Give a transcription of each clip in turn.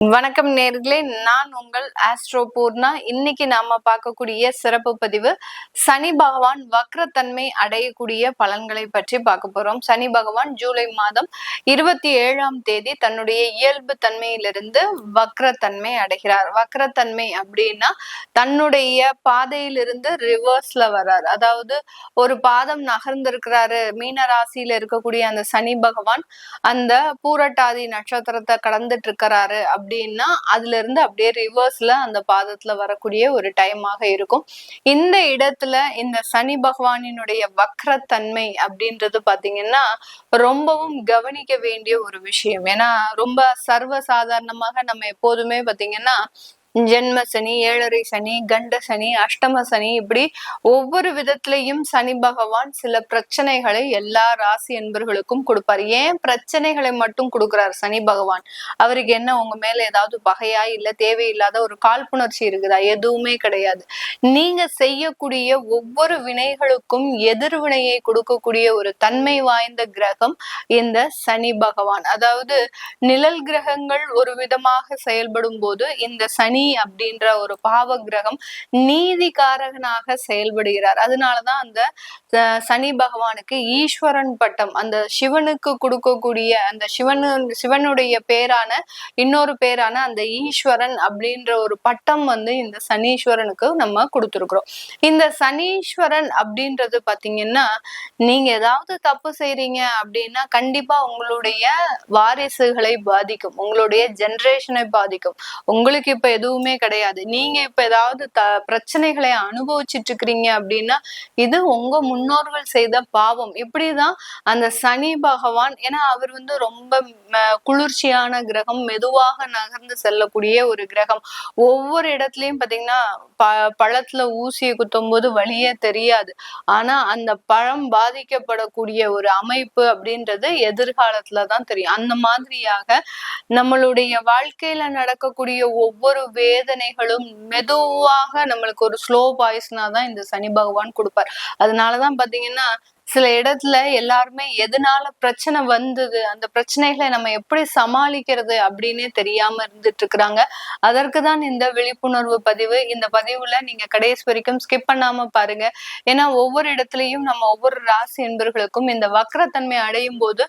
வணக்கம் நேர்களே, நான் உங்கள் ஆஸ்ட்ரோ பூர்ணா. இன்னைக்கு நாம பார்க்கக்கூடிய சிறப்பு பதிவு சனி பகவான் வக்ரத்தன்மை அடையக்கூடிய பலன்களை பற்றி பார்க்க போறோம். சனி பகவான் ஜூலை மாதம் 27ஆம் தேதி தன்னுடைய இயல்பு தன்மையிலிருந்து வக்ரத்தன்மை அடைகிறார். வக்ரத்தன்மை அப்படின்னா தன்னுடைய பாதையிலிருந்து ரிவர்ஸ்ல வர்றார். அதாவது ஒரு பாதம் நகர்ந்திருக்கிறாரு. மீன ராசியில இருக்கக்கூடிய அந்த சனி பகவான் அந்த பூரட்டாதி நட்சத்திரத்தை கடந்துட்டு இருக்கிறாரு அப்படின்னா அதுல இருந்து அப்படியே ரிவர்ஸ்ல அந்த பாதத்துல வரக்கூடிய ஒரு டைமாக இருக்கும். இந்த இடத்துல இந்த சனி பகவானினுடைய வக்ரத்தன்மை அப்படின்றது பாத்தீங்கன்னா ரொம்பவும் கவனிக்க வேண்டிய ஒரு விஷயம். ஏன்னா ரொம்ப சர்வசாதாரணமாக நம்ம எப்போதுமே பாத்தீங்கன்னா ஜென்ம சனி, ஏழரை சனி, கண்ட சனி, அஷ்டம சனி, இப்படி ஒவ்வொரு விதத்திலையும் சனி பகவான் சில பிரச்சனைகளை எல்லா ராசி என்பர்களுக்கும் கொடுப்பார். ஏன் பிரச்சனைகளை மட்டும் கொடுக்கிறார் சனி பகவான்? அவருக்கு என்ன உங்க மேல ஏதாவது பகையா, இல்ல தேவையில்லாத ஒரு காழ்ப்புணர்ச்சி இருக்குதா? எதுவுமே கிடையாது. நீங்க செய்யக்கூடிய ஒவ்வொரு வினைகளுக்கும் எதிர்வினையை கொடுக்கக்கூடிய ஒரு தன்மை வாய்ந்த கிரகம் இந்த சனி பகவான். அதாவது நிழல் கிரகங்கள் ஒரு விதமாக செயல்படும் போது இந்த சனி அப்படின்ற ஒரு பாவ கிரகம் நீதிகாரகனாக செயல்படுகிறார். அதனாலதான் அந்த சனி பகவானுக்கு ஈஸ்வரன் பட்டம், அந்த சிவனுக்கு கொடுக்கக்கூடிய அந்த சிவனுடைய பேரான இன்னொரு பேரான அந்த ஈஸ்வரன் அப்படின்ற ஒரு பட்டம் இந்த சனீஸ்வரனுக்கு நம்ம கொடுத்துருக்குறோம். இந்த சனீஸ்வரன் அப்படின்றது பாத்தீங்கன்னா நீங்க ஏதாவது தப்பு செய்றீங்க அப்படின்னா கண்டிப்பா உங்களுடைய வாரிசுகளை பாதிக்கும், உங்களுடைய ஜெனரேஷனை பாதிக்கும். உங்களுக்கு இப்ப எதுவுமே கிடையாது, நீங்க இப்ப ஏதாவது பிரச்சனைகளை அனுபவிச்சுட்டு இருக்கிறீங்க அப்படின்னா இது உங்க முன்னோர்கள் செய்த பாவம். இப்படிதான் அந்த சனி பகவான், ஏன்னா அவர் ரொம்ப குளிர்ச்சியான கிரகம், மெதுவாக நகர்ந்து செல்லக்கூடிய ஒரு கிரகம். ஒவ்வொரு இடத்துலயும் பாத்தீங்கன்னா பழத்துல ஊசியை குத்தும் போது வழியே தெரியாது, ஆனா அந்த பழம் பாதிக்கப்படக்கூடிய ஒரு அமைப்பு அப்படின்றது எதிர்காலத்துலதான் தெரியும். அந்த மாதிரியாக நம்மளுடைய வாழ்க்கையில நடக்கக்கூடிய ஒவ்வொரு வேதனைகளும் மெதுவாக நம்மளுக்கு ஒரு ஸ்லோ பாய்ஸ்னா தான் இந்த சனி பகவான் கொடுப்பார். அதனாலதான் பாத்தீங்கன்னா சில இடத்துல எல்லாருமே எதனால பிரச்சனை வந்தது, அந்த பிரச்சனைகளை நம்ம எப்படி சமாளிக்கிறது அப்படின்னே தெரியாம இருந்துட்டு இருக்கிறாங்க. அதற்குதான் இந்த விழிப்புணர்வு பதிவு. இந்த பதிவுல நீங்க கடைசி வரைக்கும் ஸ்கிப் பண்ணாம பாருங்க. ஏன்னா ஒவ்வொரு இடத்துலயும் நம்ம ஒவ்வொரு ராசி என்பர்களுக்கும் இந்த வக்ரத்தன்மை அடையும் போது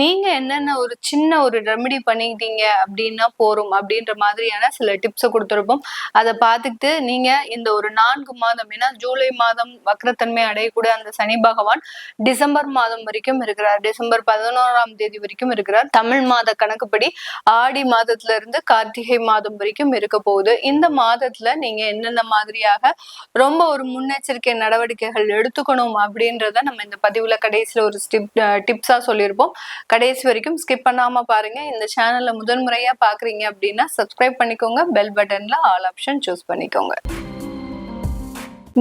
நீங்க என்னென்ன ஒரு சின்ன ஒரு ரெமெடி பண்ணிக்கிட்டீங்க அப்படின்னா போறோம் அப்படின்ற மாதிரியான சில டிப்ஸை கொடுத்துருப்போம். அதை பார்த்துக்கிட்டு நீங்க இந்த ஒரு 4 மாதம், ஏன்னா ஜூலை மாதம் வக்ரத்தன்மை அடையக்கூடிய அந்த சனி பகவான் டிசம்பர் மாதம் வரைக்கும் இருக்கிறார். டிசம்பர் 11ஆம் தேதி வரைக்கும் இருக்கிறார். தமிழ் மாத கணக்குப்படி ஆடி மாதத்துல இருந்து கார்த்திகை மாதம் வரைக்கும் இருக்க போகுது. இந்த மாதத்துல நீங்க என்னென்ன மாதிரியாக ரொம்ப ஒரு முன்னெச்சரிக்கை நடவடிக்கைகள் எடுத்துக்கணும் அப்படின்றத நம்ம இந்த பதிவுல கடைசியில ஒரு டிப்ஸா சொல்லியிருப்போம். கடைசி வரைக்கும் ஸ்கிப் பண்ணாம பாருங்க. இந்த சேனல்ல முதன்முறையா பாக்குறீங்க அப்படின்னா சப்ஸ்கிரைப் பண்ணிக்கோங்க, பெல் பட்டன்ல ஆல் ஆப்ஷன் சூஸ் பண்ணிக்கோங்க.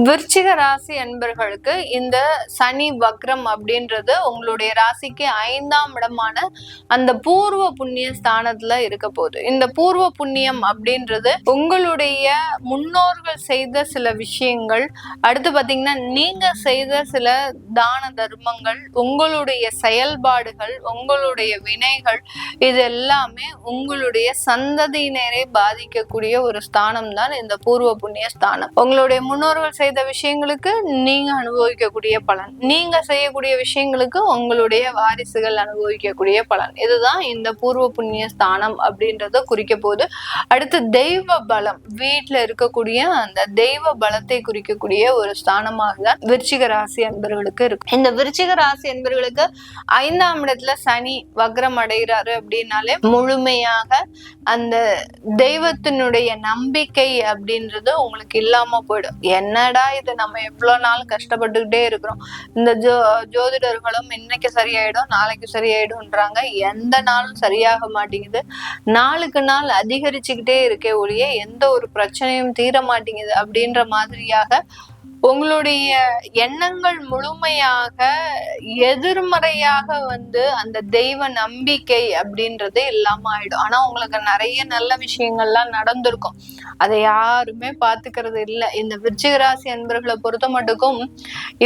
விருச்சிக ராசி அன்பர்களுக்கு இந்த சனி வக்ரம் அப்படின்றது உங்களுடைய ராசிக்கு 5ஆம் இடமான அந்த பூர்வ புண்ணிய ஸ்தானத்துல இருக்க போகுது. இந்த பூர்வ புண்ணியம் அப்படின்றது உங்களுடைய முன்னோர்கள் செய்த சில விஷயங்கள், அடுத்து பாத்தீங்கன்னா நீங்க செய்த சில தான தர்மங்கள், உங்களுடைய செயல்பாடுகள், உங்களுடைய வினைகள், இது எல்லாமே உங்களுடைய சந்ததியினரை பாதிக்கக்கூடிய ஒரு ஸ்தானம் தான் இந்த பூர்வ புண்ணிய ஸ்தானம். உங்களுடைய முன்னோர்கள் செய்த விஷயங்களுக்கு நீங்க அனுபவிக்கக்கூடிய பலன், நீங்க செய்யக்கூடிய விஷயங்களுக்கு உங்களுடைய வாரிசுகள் அனுபவிக்கக்கூடிய பலன், இதுதான் இந்த பூர்வ புண்ணிய ஸ்தானம் அப்படின்றத குறிக்க போகுது. அடுத்து தெய்வ பலம், வீட்டுல இருக்கக்கூடிய அந்த தெய்வ பலத்தை குறிக்கக்கூடிய ஒரு ஸ்தானமாக தான் விருச்சிக ராசி அன்பர்களுக்கு இருக்கு. இந்த விருச்சிக ராசி அன்பர்களுக்கு 5ஆம் இடத்துல சனி வக்ரம் அடைகிறாரு அப்படின்னாலே முழுமையாக அந்த தெய்வத்தினுடைய நம்பிக்கை அப்படின்றது உங்களுக்கு இல்லாம போயிடும். என்னடா இது, நம்ம எவ்வளவு நாள் கஷ்டப்பட்டுக்கிட்டே இருக்கிறோம், இந்த ஜோதிடர்களும் இன்னைக்கு சரியாயிடும் நாளைக்கு சரியாயிடும்ன்றாங்க, எந்த நாளும் சரியாக மாட்டேங்குது, நாளுக்கு நாள் அதிகரிச்சுக்கிட்டே இருக்கே ஒழிய எந்த ஒரு பிரச்சனையும் தீர மாட்டேங்குது அப்படின்ற மாதிரியாக உங்களுடைய எண்ணங்கள் முழுமையாக எதிர்மறையாக அந்த தெய்வ நம்பிக்கை அப்படின்றது இல்லாம ஆயிடும். ஆனா உங்களுக்கு நிறைய நல்ல விஷயங்கள்லாம் நடந்திருக்கும், அதை யாருமே பாத்துக்கிறது இல்லை. இந்த விருச்சிக ராசி அன்பர்களை பொறுத்த மட்டுக்கும்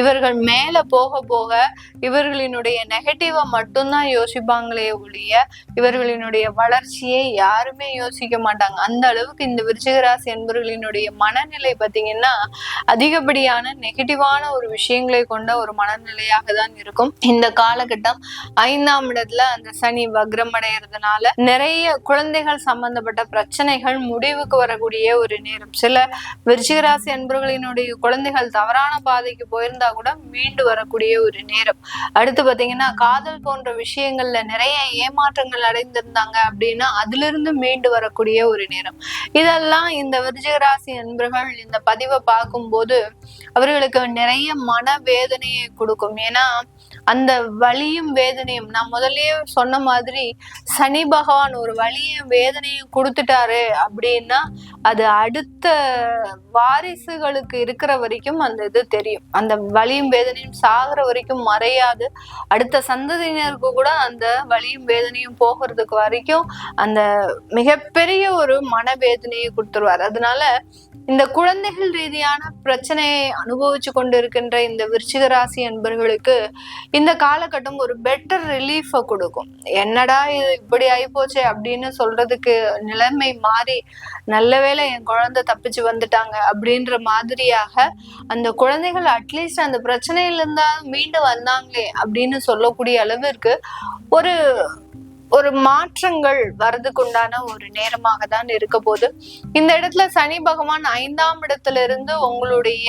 இவர்கள் மேல போக போக இவர்களினுடைய நெகட்டிவா மட்டும்தான் யோசிப்பாங்களே ஒழிய இவர்களினுடைய வளர்ச்சியை யாருமே யோசிக்க மாட்டாங்க. அந்த அளவுக்கு இந்த விருச்சிக ராசி அன்பர்களினுடைய மனநிலை பாத்தீங்கன்னா அதிகப்படியான நெகட்டிவான ஒரு விஷயங்களை கொண்ட ஒரு மனநிலையாக தான் இருக்கும். இந்த காலகட்டம் 5ஆம் இடத்துல அந்த சனி வக்ரம் அடைகிறதுனால நிறைய குழந்தைகள் சம்பந்தப்பட்ட பிரச்சனைகள் முடிவுக்கு வரக்கூடிய ஒரு நேரம். சில விருச்சிக ராசி அன்பர்களினுடைய குழந்தைகள் தவறான பாதைக்கு போயிருந்தா கூட மீண்டு வரக்கூடிய ஒரு நேரம். அடுத்து பாத்தீங்கன்னா காதல் போன்ற விஷயங்கள்ல நிறைய ஏமாற்றங்கள் அடைந்திருந்தாங்க அப்படின்னா அதுல இருந்து மீண்டு வரக்கூடிய ஒரு நேரம். இதெல்லாம் இந்த விருச்சிக ராசி அன்பர்கள் இந்த பதிவை பார்க்கும்போது அவர்களுக்கு நிறைய மனவேதனையை கொடுக்கும். ஏன்னா அந்த வலியும் வேதனையும் நான் முதல்லயே சொன்ன மாதிரி சனி பகவான் ஒரு வலியும் வேதனையும் கொடுத்துட்டாரு அப்படின்னா அது அடுத்த வாரிசுகளுக்கு இருக்கிற வரைக்கும் அந்த இது தெரியும். அந்த வலியும் வேதனையும் சாகிற வரைக்கும் மறையாது. அடுத்த சந்ததியினருக்கு கூட அந்த வலியும் வேதனையும் போகிறதுக்கு வரைக்கும் அந்த மிகப்பெரிய ஒரு மனவேதனையை கொடுத்துருவார். அதனால இந்த குழந்தைகள் ரீதியான பிரச்சனையை அனுபவிச்சு கொண்டு இருக்கின்ற இந்த விருச்சிக ராசி அன்பர்களுக்கு இந்த காலகட்டம் ஒரு பெட்டர் ரிலீஃபை கொடுக்கும். என்னடா இது இப்படி ஆயிப்போச்சே அப்படின்னு சொல்றதுக்கு நிலைமை மாறி நல்ல வேளை என் குழந்தை தப்பிச்சு வந்துட்டாங்க அப்படின்ற மாதிரியாக அந்த குழந்தைகள் அட்லீஸ்ட் அந்த பிரச்சனையில இருந்தா மீண்டு வந்தாங்களே அப்படின்னு சொல்லக்கூடிய அளவிற்கு ஒரு மாற்றங்கள் வரதுக்கு உண்டான ஒரு நேரமாக தான் இருக்க போது. இந்த இடத்துல சனி பகவான் 5ஆம் இடத்துல இருந்து உங்களுடைய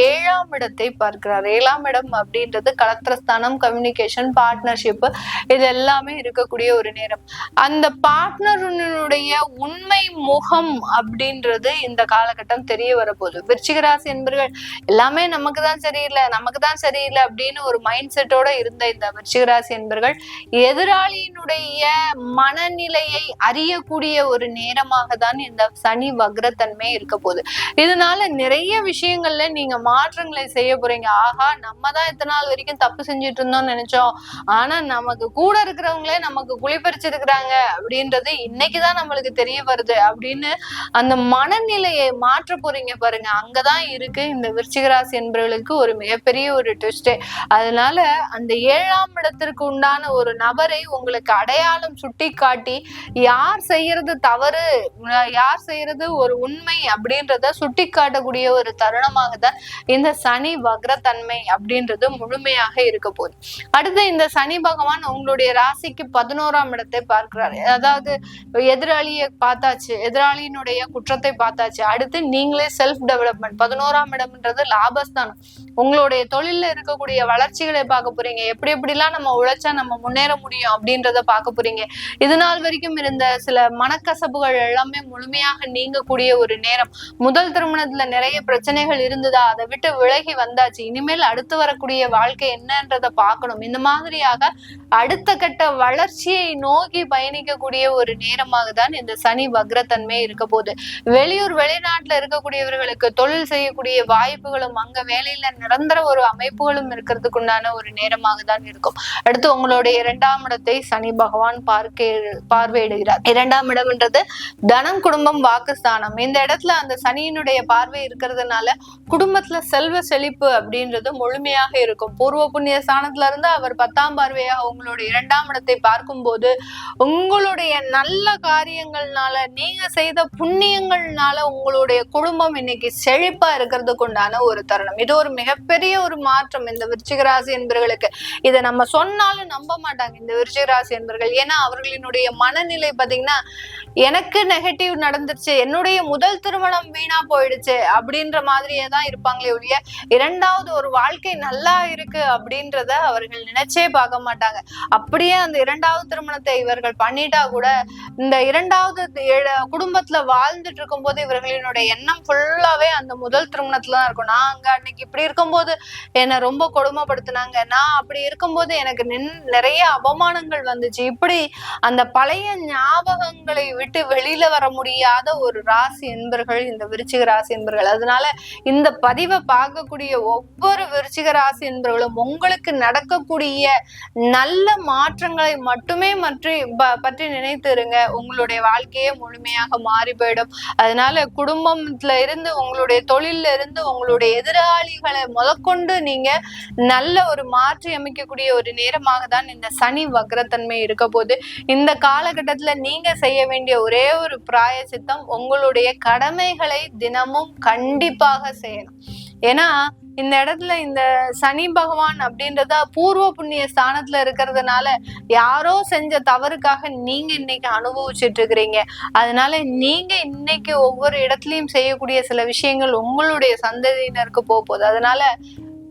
7ஆம் இடத்தை பார்க்கிறார். 7ஆம் இடம் அப்படின்றது கலத்திரஸ்தானம், கம்யூனிகேஷன், பார்ட்னர்ஷிப், இது எல்லாமே இருக்கக்கூடிய ஒரு நேரம். அந்த பார்ட்னருடைய உண்மை முகம் அப்படின்றது இந்த காலகட்டம் தெரிய வரப்போகுது. விருச்சிக ராசி என்பர்கள் எல்லாமே நமக்கு தான் சரியில்லை அப்படின்னு ஒரு மைண்ட் செட்டோட இருந்த இந்த விருச்சிக ராசி என்பர்கள் எதிராளியினுடைய மனநிலையை அறியக்கூடிய ஒரு நேரமாக தான் இந்த சனி வக்ரத்தன்மை இருக்க போகுது. இதனால நிறைய விஷயங்கள்ல நீங்க மாற்றங்களை செய்ய போறீங்க. ஆகா, நம்ம தான் இத்தனை நாள் வரைக்கும் தப்பு செஞ்சுட்டு இருந்தோம்னு நினைச்சோம், ஆனா நமக்கு கூட இருக்கிறவங்களே நமக்கு குளிப்பறிச்சிருக்கிறாங்க அப்படின்றது இன்னைக்குதான் நம்மளுக்கு தெரிய வருது அப்படின்னு அந்த மனநிலையை மாற்ற போறீங்க பாருங்க. அங்கதான் இருக்கு இந்த விருச்சிக ராசி என்பவர்களுக்கு ஒரு மிகப்பெரிய ஒரு ட்விஸ்டே. அதனால அந்த 7ஆம் இடத்திற்கு உண்டான ஒரு நபரை உங்களுக்கு அடையாளம் சுட்டி காட்டி யார் செய்யறது தவறு, யார் செய்யறது ஒரு உண்மை அப்படின்றத சுட்டி காட்டக்கூடிய ஒரு தருணமாக தான் இந்த சனி வக்ரத்தன்மை அப்படின்றது முழுமையாக இருக்க போகுது. அடுத்து இந்த சனி பகவான் உங்களுடைய ராசிக்கு 11ஆம் இடத்தை பார்க்கிறாரு. அதாவது எதிராளியை பார்த்தாச்சு, எதிராளியினுடைய குற்றத்தை பார்த்தாச்சு. அடுத்து நீங்களே செல்ஃப் டெவலப்மெண்ட். 11ஆம் இடம்ன்றது லாபஸ்தானம். உங்களுடைய தொழில இருக்கக்கூடிய வளர்ச்சிகளை பார்க்க போறீங்க. எப்படிலாம் நம்ம உழைச்சா நம்ம முன்னேற முடியும் அப்படின்றத பார்க்க போறீங்க. இது நாள் வரைக்கும் இருந்த சில மனக்கசப்புகள் எல்லாமே முழுமையாக நீங்கக்கூடிய ஒரு நேரம். முதல் திருமணத்துல நிறைய பிரச்சனைகள் இருந்ததா, அதை விட்டு விலகி வந்தாச்சு. இனிமேல் அடுத்து வரக்கூடிய வாழ்க்கை என்னன்றத பார்க்கணும். இந்த மாதிரியாக அடுத்த கட்ட வளர்ச்சியை நோக்கி பயணிக்கக்கூடிய ஒரு நேரமாக தான் இந்த சனி வக்ரத்தன்மை இருக்க போகுது. வெளியூர் வெளிநாட்டுல இருக்கக்கூடியவர்களுக்கு தொழில் செய்யக்கூடிய வாய்ப்புகளும் அங்க வேலையில நிரந்தர ஒரு அமைப்புகளும் இருக்கிறதுக்கு உண்டான ஒரு நேரமாக தான் இருக்கும். அடுத்து உங்களுடைய 2ஆம் இடத்தை சனி பகவான் பார்வையிடுகிறார். 2ஆம் இடம்ன்றது தனம், குடும்பம், வாக்குஸ்தானம். இந்த இடத்துல அந்த சனியினுடைய பார்வை இருக்கிறதுனால குடும்பத்துல செல்வ செழிப்பு அப்படின்றது முழுமையாக இருக்கும். பூர்வ புண்ணிய ஸ்தானத்துல இருந்து அவர் 10ஆம் பார்வையாக உங்களுடைய 2ஆம் இடத்தை பார்க்கும் போது உங்களுடைய நல்ல காரியங்கள்னால, நீங்க செய்த புண்ணியங்கள்னால உங்களுடைய குடும்பம் இன்னைக்கு செழிப்பா இருக்கிறதுக்கு உண்டான ஒரு தருணம். இது ஒரு மிகப்பெரிய ஒரு மாற்றம் இந்த விருச்சிக ராசி என்பவர்களுக்கு. இதை நம்ம சொன்னாலும் நம்ப மாட்டாங்க இந்த விருச்சிக ராசி என்பவர்கள். ஏன்னா அவர்களினுடைய மனநிலை பாத்தீங்கன்னா, எனக்கு நெகட்டிவ் நடந்துருச்சு, என்னுடைய முதல் திருமணம் வீணா போயிடுச்சு அப்படின்ற மாதிரியே தான் இருப்பாங்களே ஒழிய 2வது ஒரு வாழ்க்கை நல்லா இருக்கு அப்படின்றத அவர்கள் நினைச்சே பார்க்க மாட்டாங்க. அப்படியே அந்த 2வது திருமணத்தை இவர்கள் பண்ணிட்டா கூட இந்த 2வது குடும்பத்துல வாழ்ந்துட்டு இருக்கும் போது இவர்களினுடைய எண்ணம் ஃபுல்லாவே அந்த முதல் திருமணத்துல தான் இருக்கும். நான் அங்க அன்னைக்கு இப்படி இருக்கும்போது என்னை ரொம்ப கொடுமைப்படுத்தினாங்க, நான் அப்படி இருக்கும்போது எனக்கு நிறைய அவமானங்கள் வந்துச்சு, இப்படி அந்த பழைய ஞாபகங்களை விட்டு வெளியில வர முடியாத ஒரு ராசி என்பர்கள் இந்த விருச்சிக ராசி என்பர்கள். அதனால இந்த பதிவை பார்க்கக்கூடிய ஒவ்வொரு விருச்சிக ராசி என்பர்களும் உங்களுக்கு நடக்கக்கூடிய நல்ல மாற்றங்களை மட்டுமே பற்றி நினைத்து இருங்க. உங்களுடைய வாழ்க்கையே முழுமையாக மாறி போயிடும். அதனால குடும்பத்துல இருந்து, உங்களுடைய தொழில இருந்து, உங்களுடைய எதிராளிகளை முதற்கொண்டு நீங்க நல்ல ஒரு மாற்றி அமைக்கக்கூடிய ஒரு நேரமாக தான் இந்த சனி வக்ரத்தன்மை இருக்க போது. இந்த காலகட்டத்துல நீங்க செய்ய வேண்டிய ஒரே ஒரு பிராயச்சித்தம், உங்களுடைய கடமைகளை தினமும் கண்டிப்பாக செய்யணும். ஏன்னா இந்த இடத்துல இந்த சனி பகவான் அப்படின்றத பூர்வ புண்ணிய ஸ்தானத்துல இருக்கிறதுனால யாரோ செஞ்ச தவறுக்காக நீங்க இன்னைக்கு அனுபவிச்சுட்டு இருக்கிறீங்க. அதனால நீங்க இன்னைக்கு ஒவ்வொரு இடத்துலயும் செய்யக்கூடிய சில விஷயங்கள் உங்களுடைய சந்ததியினருக்கு போகுது. அதனால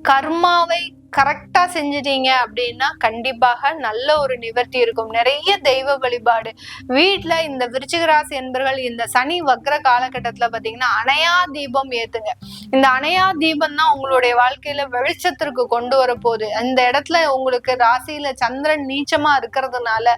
கர்மாவை கரெக்டா செஞ்சிட்டீங்க அப்படின்னா கண்டிப்பாக நல்ல ஒரு நிவர்த்தி இருக்கும். நிறைய தெய்வ வழிபாடு வீட்டுல இந்த விருச்சிக ராசி என்பர்கள் இந்த சனி வக்ர காலகட்டத்துல பாத்தீங்கன்னா அணையா தீபம் ஏத்துங்க. இந்த அணையா தீபம் தான் உங்களுடைய வாழ்க்கையில வெளிச்சத்திற்கு கொண்டு வர போகுது. அந்த இடத்துல உங்களுக்கு ராசியில சந்திரன் நீச்சமா இருக்கிறதுனால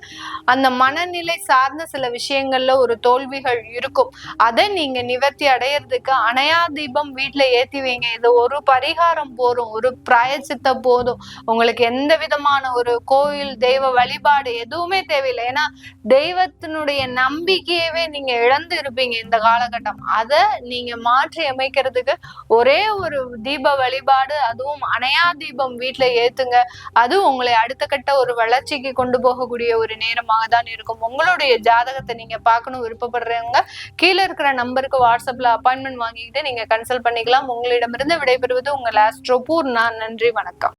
அந்த மனநிலை சார்ந்த சில விஷயங்கள்ல ஒரு தோல்விகள் இருக்கும். அதை நீங்க நிவர்த்தி அடையிறதுக்கு அணையா தீபம் வீட்டுல ஏத்தி வைங்க. இது ஒரு பரிகாரம் போரும், ஒரு பிராயச்சித்த போதும். உங்களுக்கு எந்த விதமான ஒரு கோயில் தெய்வ வழிபாடு எதுவுமே தேவையில்லை. ஏன்னா தெய்வத்தினுடைய நம்பிக்கையவே நீங்க இழந்து இருப்பீங்க இந்த காலகட்டம். அதை நீங்க மாற்றி அமைக்கிறதுக்கு ஒரே ஒரு தீப வழிபாடு, அதுவும் அணையா தீபம் வீட்டுல ஏத்துங்க. அது உங்களை அடுத்த கட்ட ஒரு வளர்ச்சிக்கு கொண்டு போகக்கூடிய ஒரு நேரமாக தான் இருக்கும். உங்களுடைய ஜாதகத்தை நீங்க பார்க்கணும் விருப்பப்படுறவங்க கீழே இருக்கிற நம்பருக்கு வாட்ஸ்அப்ல அப்பாயின்மெண்ட் வாங்கிக்கிட்டு நீங்க கன்சல்ட் பண்ணிக்கலாம். உங்களிடமிருந்து விடைபெறுவது உங்கள் ஆஸ்ட்ரோ பூர்ணா. நன்றி, வணக்கம்.